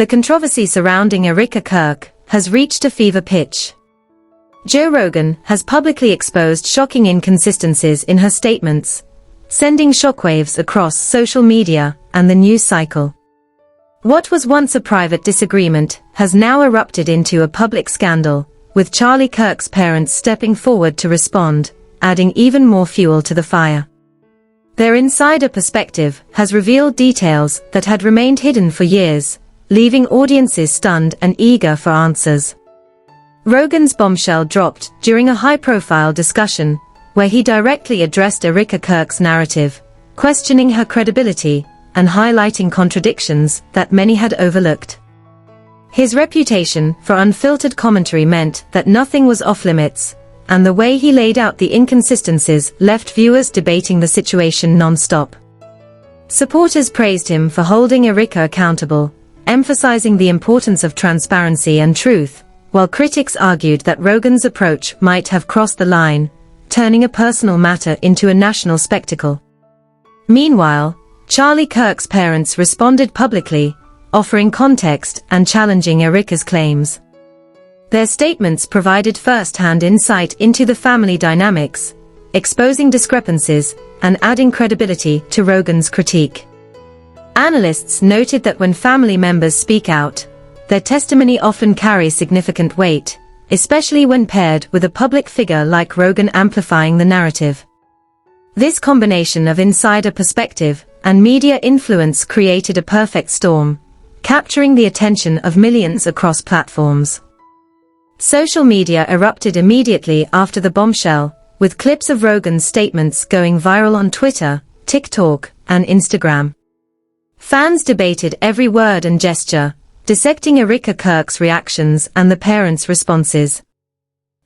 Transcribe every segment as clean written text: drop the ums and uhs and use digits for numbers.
The controversy surrounding Erika Kirk has reached a fever pitch. Joe Rogan has publicly exposed shocking inconsistencies in her statements, sending shockwaves across social media and the news cycle. What was once a private disagreement has now erupted into a public scandal, with Charlie Kirk's parents stepping forward to respond, adding even more fuel to the fire. Their insider perspective has revealed details that had remained hidden for years, leaving audiences stunned and eager for answers. Rogan's Bombshell dropped during a high-profile discussion, where he directly addressed Erika Kirk's narrative, questioning her credibility and highlighting contradictions that many had overlooked. His reputation for unfiltered commentary meant that nothing was off-limits, and the way he laid out the inconsistencies left viewers debating the situation non-stop. Supporters praised him for holding Erika accountable, emphasizing the importance of transparency and truth, while critics argued that Rogan's approach might have crossed the line, turning a personal matter into a national spectacle. Meanwhile, Charlie Kirk's parents responded publicly, offering context and challenging Erika's claims. Their statements provided first-hand insight into the family dynamics, exposing discrepancies and adding credibility to Rogan's critique. Analysts noted that when family members speak out, their testimony often carries significant weight, especially when paired with a public figure like Rogan amplifying the narrative. This combination of insider perspective and media influence created a perfect storm, capturing the attention of millions across platforms. Social media erupted immediately after the bombshell, with clips of Rogan's statements going viral on Twitter, TikTok, and Instagram. Fans debated every word and gesture, dissecting Erika Kirk's reactions and the parents' responses.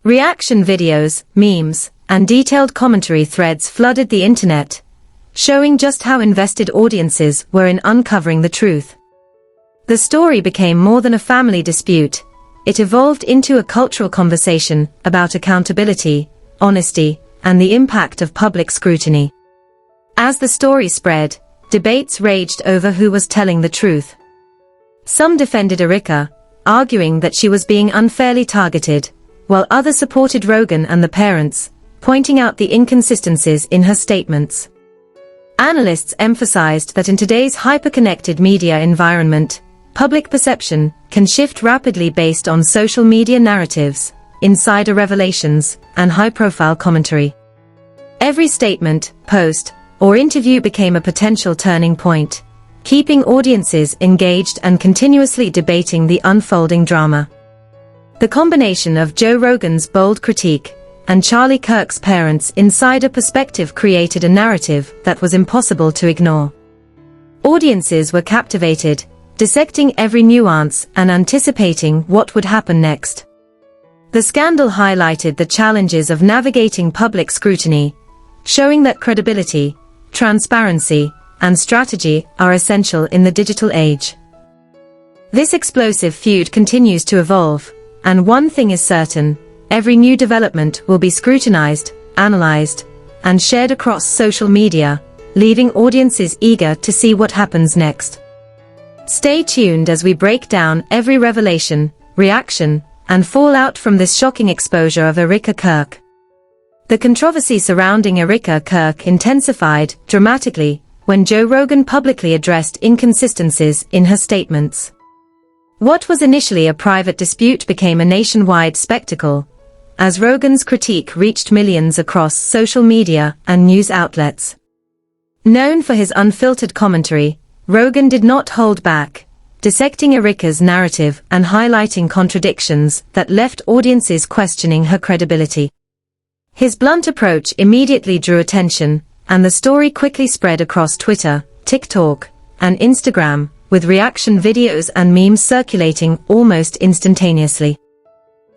Reaction videos, memes, and detailed commentary threads flooded the internet, showing just how invested audiences were in uncovering the truth. The story became more than a family dispute. It evolved into a cultural conversation about accountability, honesty, and the impact of public scrutiny. As the story spread, debates raged over who was telling the truth. Some defended Erika, arguing that she was being unfairly targeted, while others supported Rogan and the parents, pointing out the inconsistencies in her statements. Analysts emphasized that in today's hyper-connected media environment, public perception can shift rapidly based on social media narratives, insider revelations, and high-profile commentary. Every statement, post, or interview became a potential turning point, keeping audiences engaged and continuously debating the unfolding drama. The combination of Joe Rogan's bold critique and Charlie Kirk's parents' insider perspective created a narrative that was impossible to ignore. Audiences were captivated, dissecting every nuance and anticipating what would happen next. The scandal highlighted the challenges of navigating public scrutiny, showing that credibility, transparency, and strategy are essential in the digital age. This explosive feud continues to evolve, and one thing is certain: every new development will be scrutinized, analyzed, and shared across social media, leaving audiences eager to see what happens next. Stay tuned as we break down every revelation, reaction, and fallout from this shocking exposure of Erika Kirk. The controversy surrounding Erika Kirk intensified dramatically when Joe Rogan publicly addressed inconsistencies in her statements. What was initially a private dispute became a nationwide spectacle, as Rogan's critique reached millions across social media and news outlets. Known for his unfiltered commentary, Rogan did not hold back, dissecting Erika's narrative and highlighting contradictions that left audiences questioning her credibility. His blunt approach immediately drew attention, and the story quickly spread across Twitter, TikTok, and Instagram, with reaction videos and memes circulating almost instantaneously.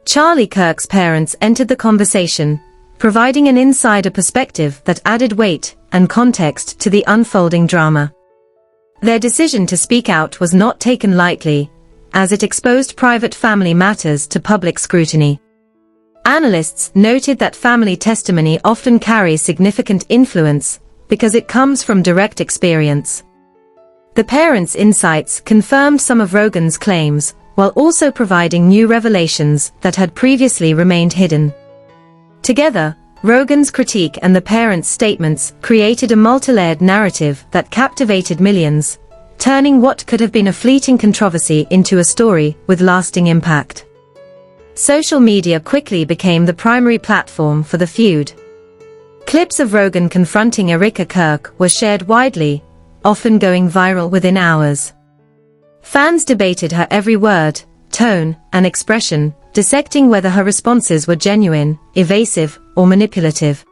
Charlie Kirk's parents entered the conversation, providing an insider perspective that added weight and context to the unfolding drama. Their decision to speak out was not taken lightly, as it exposed private family matters to public scrutiny. Analysts noted that family testimony often carries significant influence because it comes from direct experience. The parents' insights confirmed some of Rogan's claims, while also providing new revelations that had previously remained hidden. Together, Rogan's critique and the parents' statements created a multi-layered narrative that captivated millions, turning what could have been a fleeting controversy into a story with lasting impact. Social media quickly became the primary platform for the feud. Clips of Rogan confronting Erika Kirk were shared widely, often going viral within hours. Fans debated her every word, tone, and expression, dissecting whether her responses were genuine, evasive, or manipulative.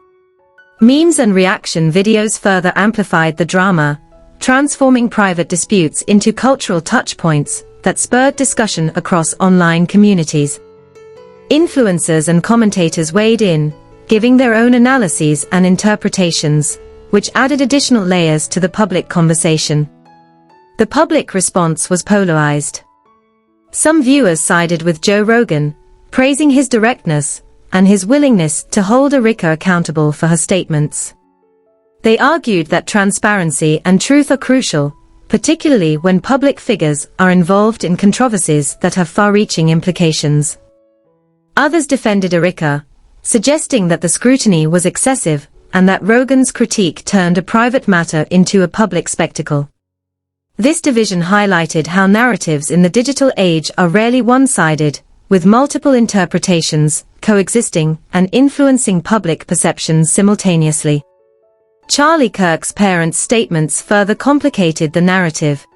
Memes and reaction videos further amplified the drama, transforming private disputes into cultural touchpoints that spurred discussion across online communities. Influencers and commentators weighed in, giving their own analyses and interpretations, which added additional layers to the public conversation. The public response was polarized. Some viewers sided with Joe Rogan, praising his directness and his willingness to hold Erika accountable for her statements. They argued that transparency and truth are crucial, particularly when public figures are involved in controversies that have far-reaching implications. Others defended Erika, suggesting that the scrutiny was excessive and that Rogan's critique turned a private matter into a public spectacle. This division highlighted how narratives in the digital age are rarely one-sided, with multiple interpretations coexisting and influencing public perceptions simultaneously. Charlie Kirk's parents' statements further complicated the narrative.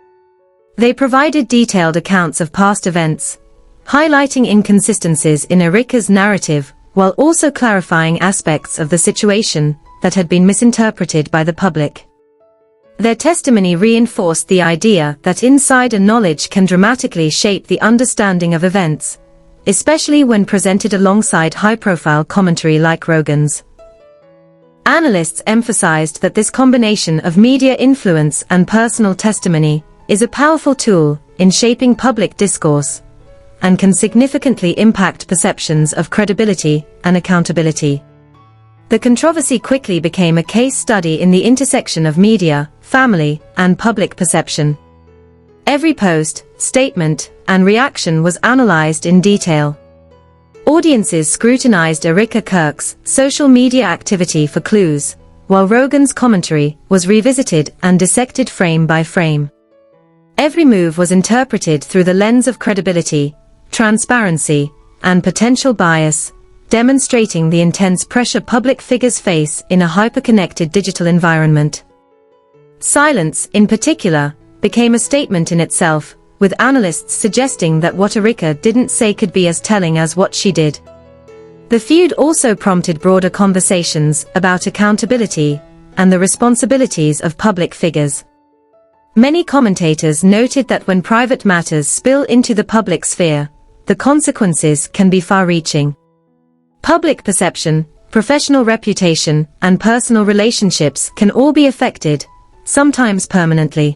They provided detailed accounts of past events, highlighting inconsistencies in Erika's narrative, while also clarifying aspects of the situation that had been misinterpreted by the public. Their testimony reinforced the idea that insider knowledge can dramatically shape the understanding of events, especially when presented alongside high-profile commentary like Rogan's. Analysts emphasized that this combination of media influence and personal testimony is a powerful tool in shaping public discourse, and can significantly impact perceptions of credibility and accountability. The controversy quickly became a case study in the intersection of media, family, and public perception. Every post, statement, and reaction was analyzed in detail. Audiences scrutinized Erika Kirk's social media activity for clues, while Rogan's commentary was revisited and dissected frame by frame. Every move was interpreted through the lens of credibility, transparency, and potential bias, demonstrating the intense pressure public figures face in a hyper-connected digital environment. Silence, in particular, became a statement in itself, with analysts suggesting that what Erika didn't say could be as telling as what she did. The feud also prompted broader conversations about accountability and the responsibilities of public figures. Many commentators noted that when private matters spill into the public sphere, the consequences can be far-reaching. Public perception, professional reputation, and personal relationships can all be affected, sometimes permanently.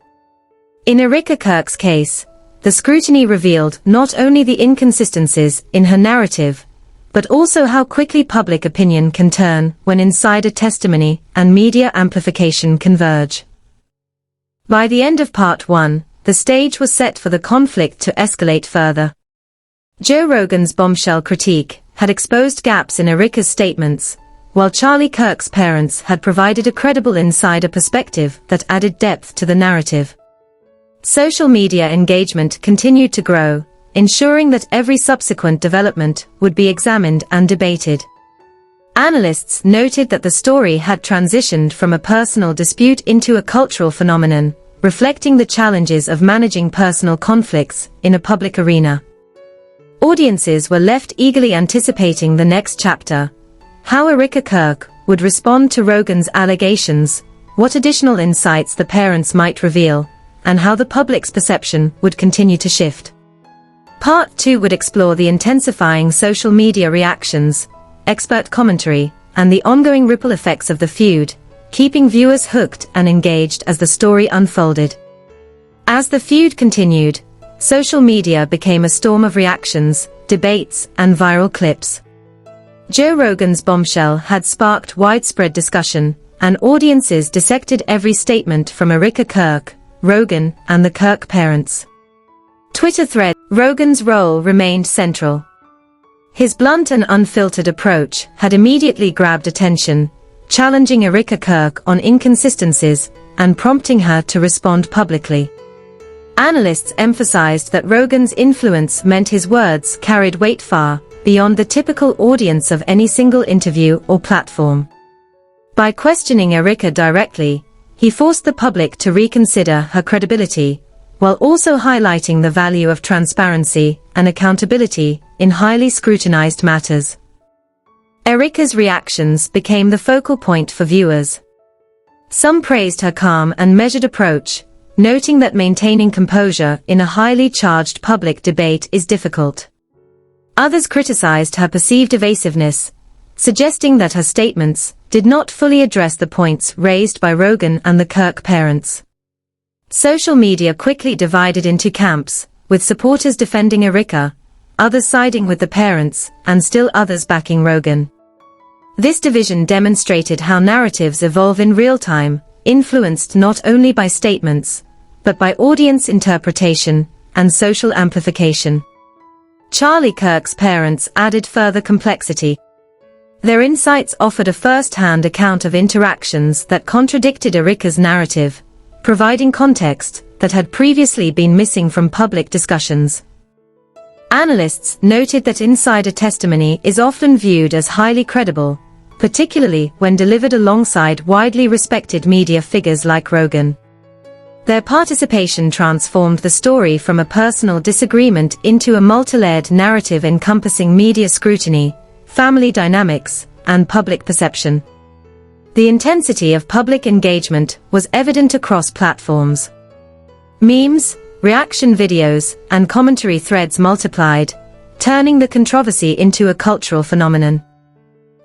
In Erika Kirk's case, the scrutiny revealed not only the inconsistencies in her narrative, but also how quickly public opinion can turn when insider testimony and media amplification converge. By the end of Part 1, the stage was set for the conflict to escalate further. Joe Rogan's Bombshell critique had exposed gaps in Erika's statements, while Charlie Kirk's parents had provided a credible insider perspective that added depth to the narrative. Social media engagement continued to grow, ensuring that every subsequent development would be examined and debated. Analysts noted that the story had transitioned from a personal dispute into a cultural phenomenon, reflecting the challenges of managing personal conflicts in a public arena. Audiences were left eagerly anticipating the next chapter: how Erika Kirk would respond to Rogan's allegations, what additional insights the parents might reveal, and how the public's perception would continue to shift. Part 2 would explore the intensifying social media reactions, expert commentary, and the ongoing ripple effects of the feud, keeping viewers hooked and engaged as the story unfolded. As the feud continued, social media became a storm of reactions, debates, and viral clips. Joe Rogan's Bombshell had sparked widespread discussion, and audiences dissected every statement from Erika Kirk, Rogan, and the Kirk parents. Twitter thread. Rogan's role remained central. His blunt and unfiltered approach had immediately grabbed attention, challenging Erika Kirk on inconsistencies and prompting her to respond publicly. Analysts emphasized that Rogan's influence meant his words carried weight far beyond the typical audience of any single interview or platform. By questioning Erika directly, he forced the public to reconsider her credibility, while also highlighting the value of transparency and accountability in highly scrutinized matters. Erika's reactions became the focal point for viewers. Some praised her calm and measured approach, noting that maintaining composure in a highly charged public debate is difficult. Others criticized her perceived evasiveness, suggesting that her statements did not fully address the points raised by Rogan and the Kirk parents. Social media quickly divided into camps, with supporters defending Erika, others siding with the parents, and still others backing Rogan. This division demonstrated how narratives evolve in real time, influenced not only by statements, but by audience interpretation and social amplification. Charlie Kirk's parents added further complexity. Their insights offered a first-hand account of interactions that contradicted Erika's narrative, providing context that had previously been missing from public discussions. Analysts noted that insider testimony is often viewed as highly credible, particularly when delivered alongside widely respected media figures like Rogan. Their participation transformed the story from a personal disagreement into a multi-layered narrative encompassing media scrutiny, family dynamics, and public perception. The intensity of public engagement was evident across platforms. Memes, reaction videos, and commentary threads multiplied, turning the controversy into a cultural phenomenon.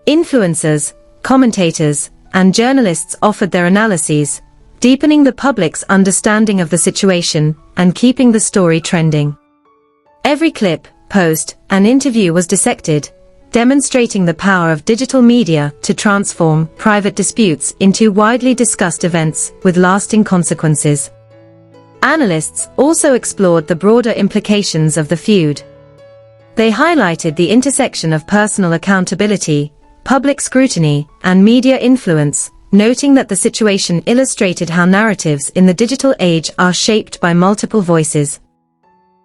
Influencers, commentators, and journalists offered their analyses, deepening the public's understanding of the situation and keeping the story trending. Every clip, post, and interview was dissected, demonstrating the power of digital media to transform private disputes into widely discussed events with lasting consequences. Analysts also explored the broader implications of the feud. They highlighted the intersection of personal accountability, public scrutiny, and media influence, noting that the situation illustrated how narratives in the digital age are shaped by multiple voices.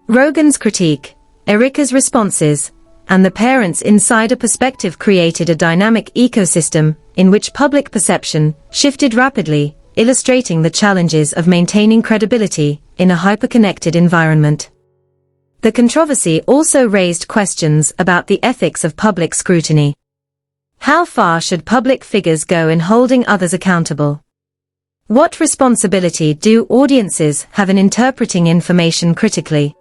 Rogan's critique, Erika's responses, and the parents' insider perspective created a dynamic ecosystem in which public perception shifted rapidly, illustrating the challenges of maintaining credibility in a hyper-connected environment. The controversy also raised questions about the ethics of public scrutiny. How far should public figures go in holding others accountable? What responsibility do audiences have in interpreting information critically?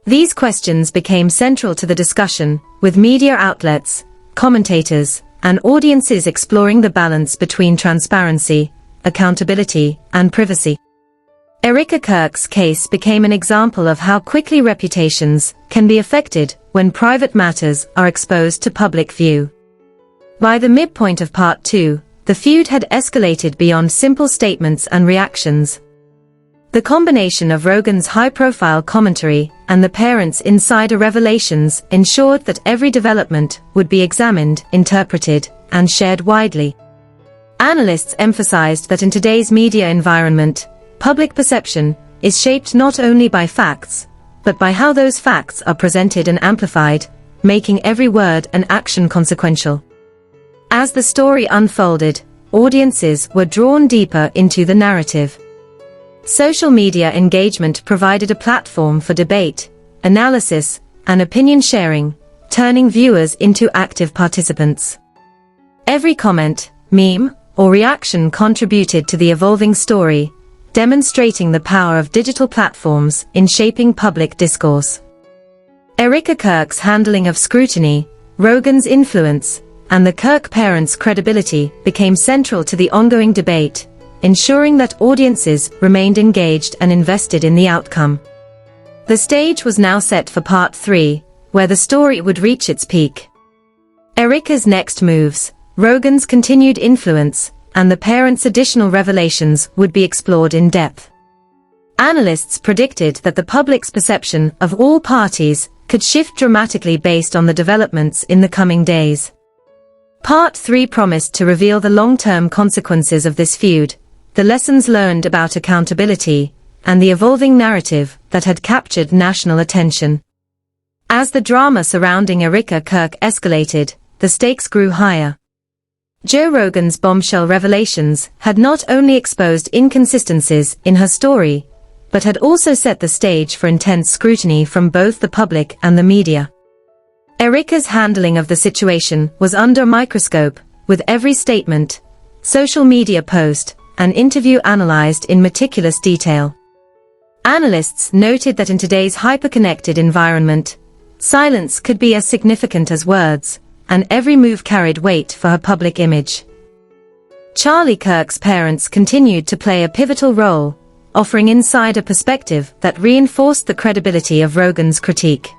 These questions became central to the discussion, with media outlets, commentators, and audiences exploring the balance between transparency, accountability, and privacy. Erika Kirk's case became an example of how quickly reputations can be affected when private matters are exposed to public view. By the midpoint of Part 2, the feud had escalated beyond simple statements and reactions. The combination of Rogan's high-profile commentary and the parents' insider revelations ensured that every development would be examined, interpreted, and shared widely. Analysts emphasized that in today's media environment, public perception is shaped not only by facts, but by how those facts are presented and amplified, making every word and action consequential. As the story unfolded, audiences were drawn deeper into the narrative. Social media engagement provided a platform for debate, analysis, and opinion sharing, turning viewers into active participants. Every comment, meme, or reaction contributed to the evolving story, demonstrating the power of digital platforms in shaping public discourse. Erika Kirk's handling of scrutiny, Rogan's influence, and the Kirk parents' credibility became central to the ongoing debate, ensuring that audiences remained engaged and invested in the outcome. The stage was now set for Part 3, where the story would reach its peak. Erika's next moves, Rogan's continued influence, and the parents' additional revelations would be explored in depth. Analysts predicted that the public's perception of all parties could shift dramatically based on the developments in the coming days. Part 3 promised to reveal the long-term consequences of this feud, the lessons learned about accountability, and the evolving narrative that had captured national attention. As the drama surrounding Erika Kirk escalated, the stakes grew higher. Joe Rogan's Bombshell revelations had not only exposed inconsistencies in her story, but had also set the stage for intense scrutiny from both the public and the media. Erika's handling of the situation was under a microscope, with every statement, social media post, and interview analyzed in meticulous detail. Analysts noted that in today's hyper-connected environment, silence could be as significant as words, and every move carried weight for her public image. Charlie Kirk's parents continued to play a pivotal role, offering insider perspective that reinforced the credibility of Rogan's critique.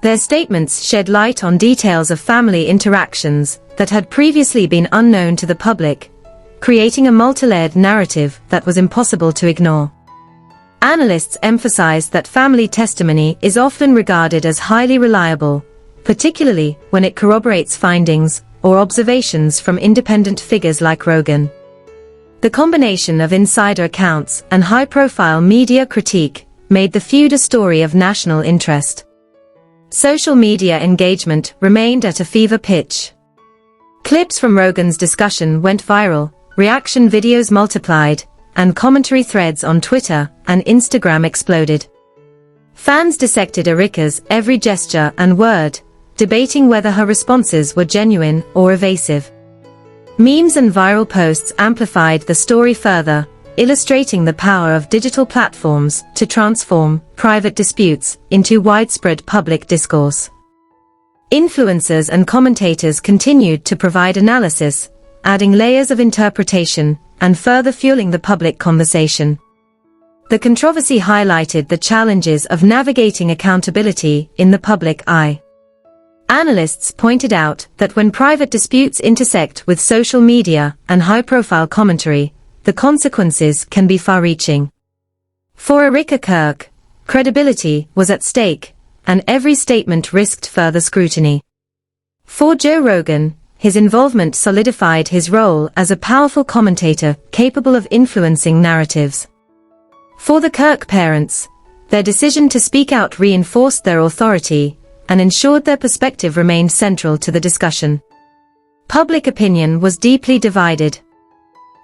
Their statements shed light on details of family interactions that had previously been unknown to the public, creating a multi-layered narrative that was impossible to ignore. Analysts emphasized that family testimony is often regarded as highly reliable, particularly when it corroborates findings or observations from independent figures like Rogan. The combination of insider accounts and high-profile media critique made the feud a story of national interest. Social media engagement remained at a fever pitch. Clips from Rogan's discussion went viral, reaction videos multiplied, and commentary threads on Twitter and Instagram exploded. Fans dissected Erika's every gesture and word, debating whether her responses were genuine or evasive. Memes and viral posts amplified the story further, illustrating the power of digital platforms to transform private disputes into widespread public discourse. Influencers and commentators continued to provide analysis, adding layers of interpretation and further fueling the public conversation. The controversy highlighted the challenges of navigating accountability in the public eye. Analysts pointed out that when private disputes intersect with social media and high-profile commentary, the consequences can be far-reaching. For Erika Kirk, credibility was at stake, and every statement risked further scrutiny. For Joe Rogan, his involvement solidified his role as a powerful commentator capable of influencing narratives. For the Kirk parents, their decision to speak out reinforced their authority and ensured their perspective remained central to the discussion. Public opinion was deeply divided.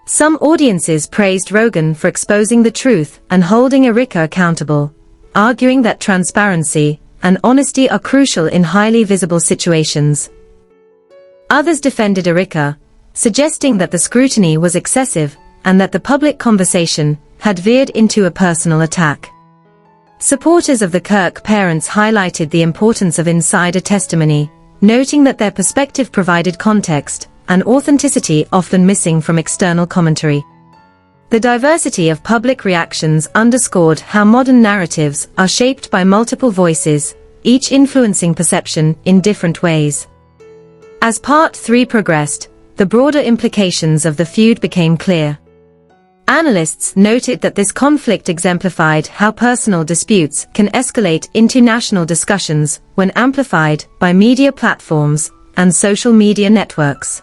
Some audiences praised Rogan for exposing the truth and holding Erika accountable, arguing that transparency and honesty are crucial in highly visible situations. Others defended Erika, suggesting that the scrutiny was excessive and that the public conversation had veered into a personal attack. Supporters of the Kirk parents highlighted the importance of insider testimony, noting that their perspective provided context and authenticity often missing from external commentary. The diversity of public reactions underscored how modern narratives are shaped by multiple voices, each influencing perception in different ways. As Part 3 progressed, the broader implications of the feud became clear. Analysts noted that this conflict exemplified how personal disputes can escalate into national discussions when amplified by media platforms and social media networks.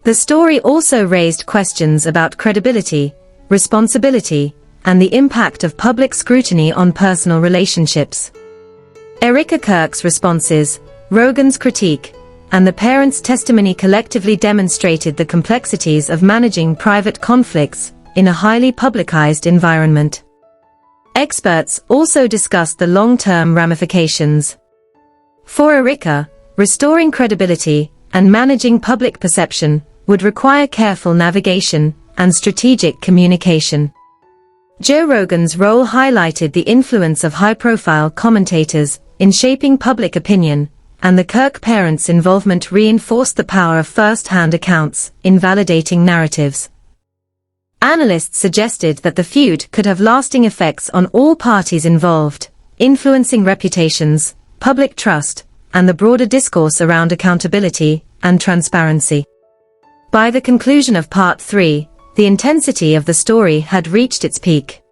The story also raised questions about credibility, responsibility, and the impact of public scrutiny on personal relationships. Erika Kirk's responses, Rogan's critique, and the parents' testimony collectively demonstrated the complexities of managing private conflicts in a highly publicized environment. Experts also discussed the long-term ramifications. For Erika, restoring credibility and managing public perception would require careful navigation and strategic communication. Joe Rogan's role highlighted the influence of high-profile commentators in shaping public opinion, and the Kirk parents' involvement reinforced the power of first-hand accounts in validating narratives. Analysts suggested that the feud could have lasting effects on all parties involved, influencing reputations, public trust, and the broader discourse around accountability and transparency. By the conclusion of Part 3, the intensity of the story had reached its peak.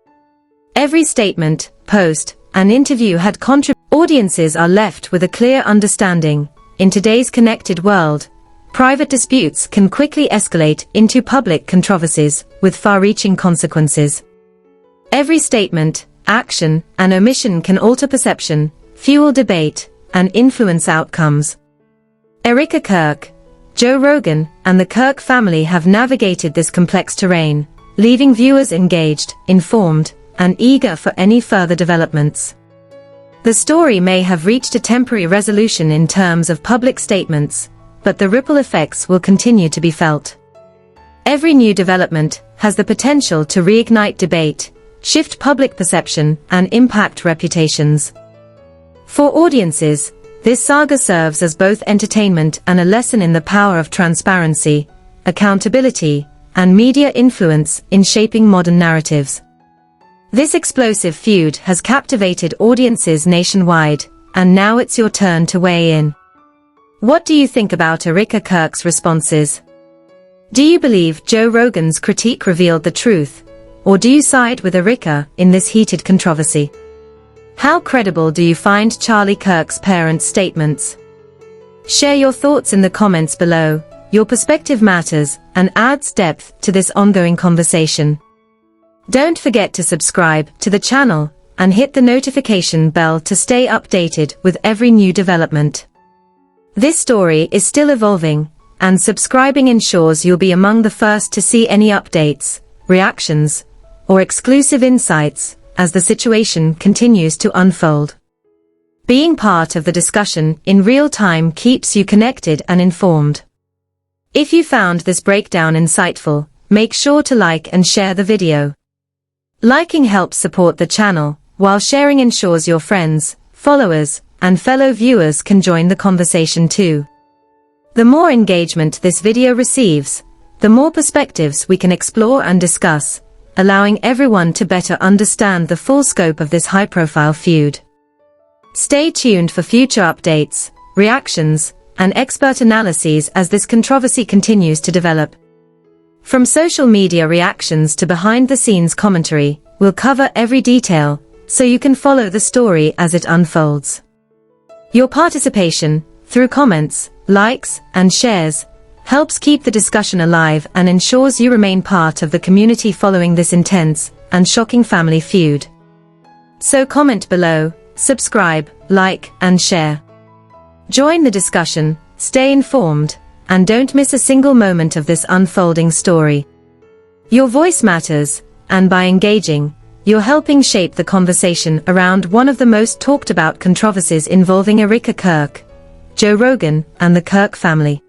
Every statement, post, and interview had contributed. Audiences are left with a clear understanding. In today's connected world, private disputes can quickly escalate into public controversies, with far-reaching consequences. Every statement, action, and omission can alter perception, fuel debate, and influence outcomes. Erika Kirk, Joe Rogan, and the Kirk family have navigated this complex terrain, leaving viewers engaged, informed, and eager for any further developments. The story may have reached a temporary resolution in terms of public statements, but the ripple effects will continue to be felt. Every new development has the potential to reignite debate, shift public perception, and impact reputations. For audiences, this saga serves as both entertainment and a lesson in the power of transparency, accountability, and media influence in shaping modern narratives. This explosive feud has captivated audiences nationwide, and now it's your turn to weigh in. What do you think about Erika Kirk's responses? Do you believe Joe Rogan's critique revealed the truth, or do you side with Erika in this heated controversy? How credible do you find Charlie Kirk's parents' statements? Share your thoughts in the comments below. Your perspective matters and adds depth to this ongoing conversation. Don't forget to subscribe to the channel and hit the notification bell to stay updated with every new development. This story is still evolving, and subscribing ensures you'll be among the first to see any updates, reactions, or exclusive insights as the situation continues to unfold. Being part of the discussion in real time keeps you connected and informed. If you found this breakdown insightful, make sure to like and share the video. Liking helps support the channel, while sharing ensures your friends, followers, and fellow viewers can join the conversation too. The more engagement this video receives, the more perspectives we can explore and discuss, allowing everyone to better understand the full scope of this high-profile feud. Stay tuned for future updates, reactions, and expert analyses as this controversy continues to develop. From social media reactions to behind-the-scenes commentary, we'll cover every detail, so you can follow the story as it unfolds. Your participation, through comments, likes, and shares, helps keep the discussion alive and ensures you remain part of the community following this intense and shocking family feud. So comment below, subscribe, like, and share. Join the discussion, stay informed, and don't miss a single moment of this unfolding story. Your voice matters, and by engaging, you're helping shape the conversation around one of the most talked about controversies involving Erika Kirk, Joe Rogan, and the Kirk family.